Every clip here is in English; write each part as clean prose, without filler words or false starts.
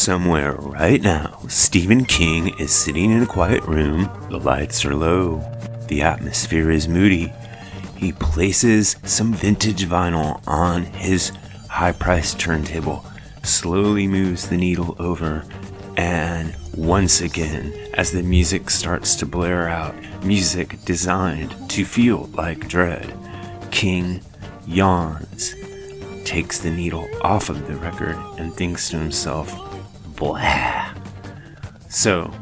Somewhere right now, Stephen King is sitting in a quiet room. The lights are low. The atmosphere is moody. He places some vintage vinyl on his high-priced turntable, slowly moves the needle over, and once again, as the music starts to blare out, music designed to feel like dread, King yawns, takes the needle off of the record, and thinks to himself, blah. So,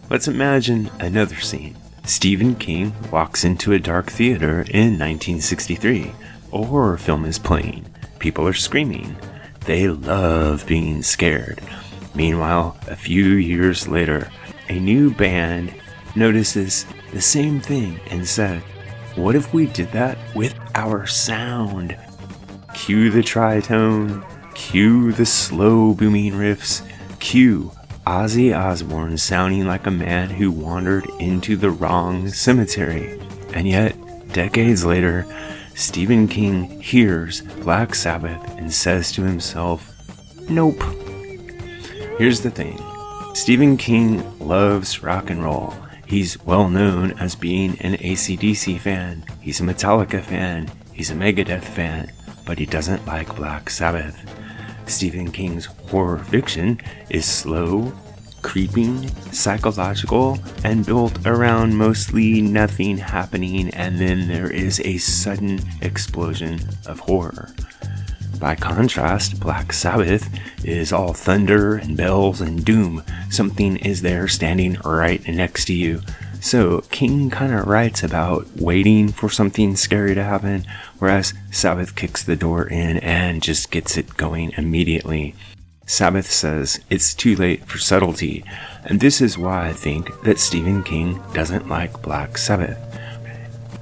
let's imagine another scene. Stephen King walks into a dark theater in 1963. A horror film is playing. People are screaming. They love being scared. Meanwhile, a few years later, a new band notices the same thing and said, what if we did that with our sound? Cue the tritone, cue the slow booming riffs, cue Ozzy Osbourne sounding like a man who wandered into the wrong cemetery. And yet, decades later, Stephen King hears Black Sabbath and says to himself, nope. Here's the thing. Stephen King loves rock and roll. He's well known as being an AC/DC fan. He's a Metallica fan. He's a Megadeth fan. But he doesn't like Black Sabbath. Stephen King's horror fiction is slow, creeping, psychological, and built around mostly nothing happening, and then there is a sudden explosion of horror. By contrast, Black Sabbath is all thunder and bells and doom. Something is there standing right next to you. So King kind of writes about waiting for something scary to happen, whereas Sabbath kicks the door in and just gets it going immediately. Sabbath says it's too late for subtlety, and this is why I think that Stephen King doesn't like Black Sabbath.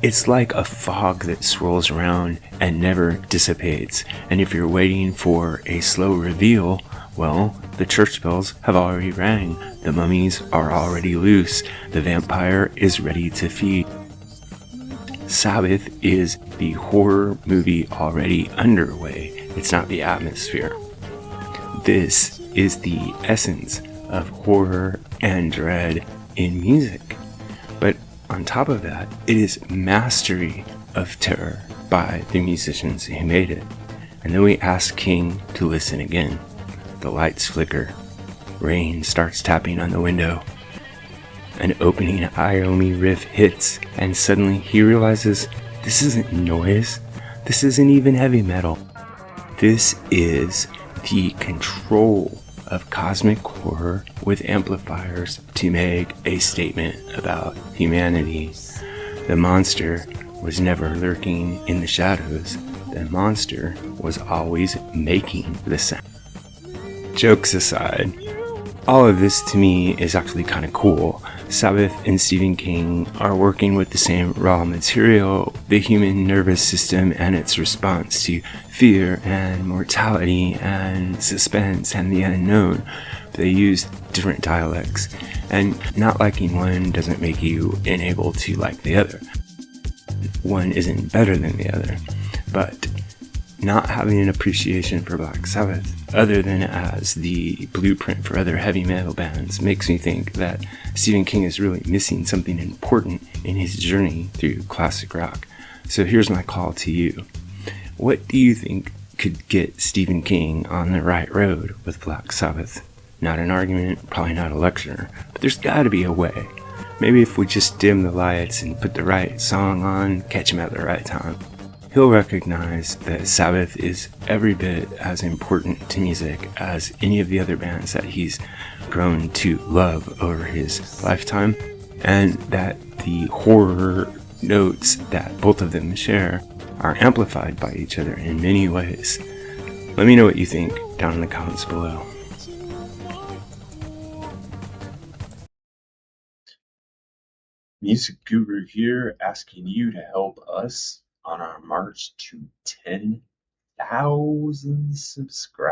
It's like a fog that swirls around and never dissipates, and if you're waiting for a slow reveal, well, the church bells have already rang, the mummies are already loose, the vampire is ready to feed. Sabbath is the horror movie already underway, it's not the atmosphere. This is the essence of horror and dread in music. But on top of that, it is mastery of terror by the musicians who made it. And then we ask King to listen again. The lights flicker. Rain starts tapping on the window. An opening Iommi riff hits, and suddenly he realizes this isn't noise. This isn't even heavy metal. This is the control of cosmic horror with amplifiers to make a statement about humanity. The monster was never lurking in the shadows. The monster was always making the sound. Jokes aside, all of this to me is actually kind of cool. Sabbath and Stephen King are working with the same raw material, the human nervous system and its response to fear and mortality and suspense and the unknown. They use different dialects, and not liking one doesn't make you unable to like the other. One isn't better than the other, but not having an appreciation for Black Sabbath, other than as the blueprint for other heavy metal bands, makes me think that Stephen King is really missing something important in his journey through classic rock. So here's my call to you. What do you think could get Stephen King on the right road with Black Sabbath? Not an argument, probably not a lecture, but there's gotta be a way. Maybe if we just dim the lights and put the right song on, catch him at the right time, he'll recognize that Sabbath is every bit as important to music as any of the other bands that he's grown to love over his lifetime, and that the horror notes that both of them share are amplified by each other in many ways. Let me know what you think down in the comments below. Music Guru here, asking you to help us on our march to 10,000 subscribers.